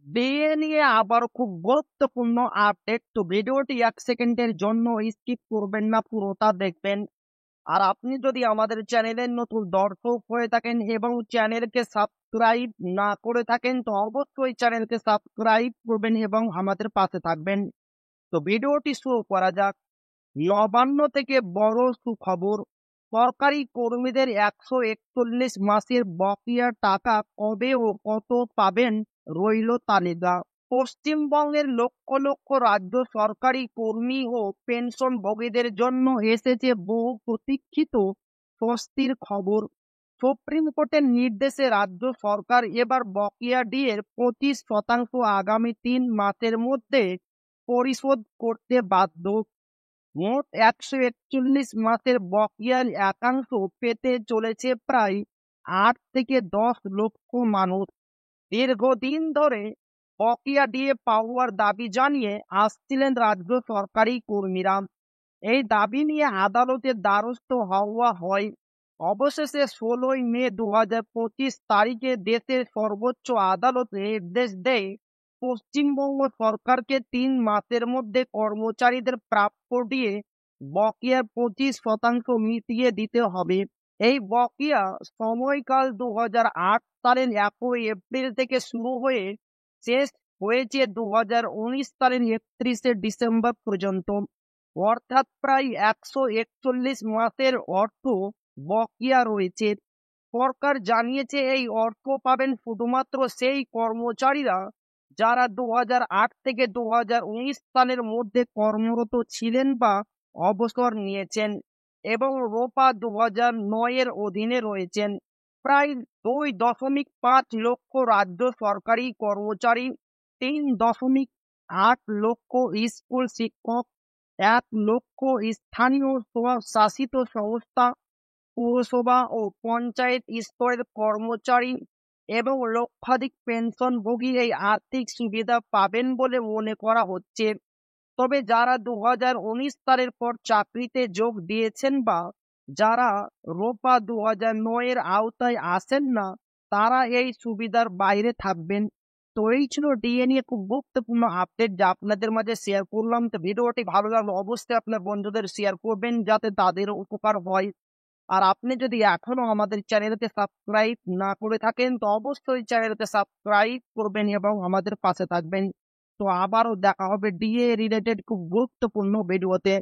বিয়ে নিয়ে আবার খুব গুরুত্বপূর্ণ আপডেট। তো ভিডিওটি ১ সেকেন্ডের জন্য স্কিপ করবেন না, পুরোটা দেখবেন। আর আপনি যদি আমাদের চ্যানেলের নতুন দর্শক হয়ে থাকেন এবং চ্যানেলকে সাবস্ক্রাইব না করে থাকেন, তো অবশ্যই চ্যানেলকে সাবস্ক্রাইব করবেন এবং আমাদের পাশে থাকবেন। তো ভিডিওটি শুরু করা যাক। নবান্ন থেকে বড় সুখবর। সরকারি কর্মীদের ১৪১ মাসের বকেয়া টাকা কবে ও কত পাবেন রইল তালিকা। পশ্চিমবঙ্গের লক্ষ লক্ষ রাজ্য সরকারি কর্মী ও পেনশনভোগীদের জন্য এসেছে বহু প্রতীক্ষিত স্বস্তির খবর। সুপ্রিম কোর্টের নির্দেশে রাজ্য সরকার এবার বকেয়া ডিএর ২৫% আগামী ৩ মাসের মধ্যে পরিশোধ করতে বাধ্য। মোট ১৪১ মাসের বকেয়ার একাংশ পেতে চলেছে প্রায় ৮ থেকে ১০ লক্ষ মানুষ। দীর্ঘদিন ধরে বকেয়া ডিএ পাওয়ার দাবি জানিয়ে আসছিলেন রাজ্য সরকারি কর্মীরা। এই দাবি নিয়ে আদালতের দ্বারস্থ হওয়া হয়। অবশেষে ১৬ই মে ২০২৫ তারিখে দেশের সর্বোচ্চ আদালত নির্দেশ দেয় পশ্চিমবঙ্গ সরকারকে ৩ মাসের মধ্যে কর্মচারীদের প্রাপ্য দিয়ে বকেয়ার ২৫% মিটিয়ে দিতে হবে। এই বকেয়া সময়কাল ২০০৮ সালের ১ এপ্রিল থেকে শুরু হয়ে শেষ হয়েছে ২০১৯ সালের ৩১শে ডিসেম্বর পর্যন্ত। অর্থাৎ প্রায় ১৪১ মাসের অর্থ বকেয়া রয়েছে। সরকার জানিয়েছে এই অর্থ পাবেন শুধুমাত্র সেই কর্মচারীরা যারা ২০০৮ থেকে ২০১৯ সালের মধ্যে কর্মরত ছিলেন বা অবসর নিয়েছেন এবং রোপা ২০০৯ এর অধীনে রয়েছেন। প্রায় ২.৫ লক্ষ রাজ্য সরকারি কর্মচারী, ৩.৮ লক্ষ স্কুল শিক্ষক, ১ লক্ষ স্থানীয় স্বশাসিত সংস্থা, পৌরসভা ও পঞ্চায়েত স্তরের কর্মচারী এবং লক্ষাধিক পেনশনভোগী এই আর্থিক সুবিধা পাবেন বলে মনে করা হচ্ছে। তবে যারা ২০১৯ সালের পর চাকরিতে যোগ দিয়েছেন বা যারা রোপা ২০০৯ এর আওতায় আসেন না, তারা এই সুবিধার বাইরে থাকবেন। তো এই ছিল ডিএ নিয়ে খুব গুরুত্বপূর্ণ আপডেট যা আপনাদের মাঝে শেয়ার করলাম। তো ভিডিওটি ভালো লাগলে অবশ্যই আপনার বন্ধুদের শেয়ার করবেন যাতে তাদেরও উপকার হয়। আর আপনি যদি এখনো আমাদের চ্যানেলকে সাবস্ক্রাইব না করে থাকেন, তো অবশ্যই চ্যানেলকে সাবস্ক্রাইব করবেন এবং আমাদের পাশে থাকবেন। তো আবারও দেখা হবে ডিএ রিলেটেড খুব গুরুত্বপূর্ণ ভিডিওতে।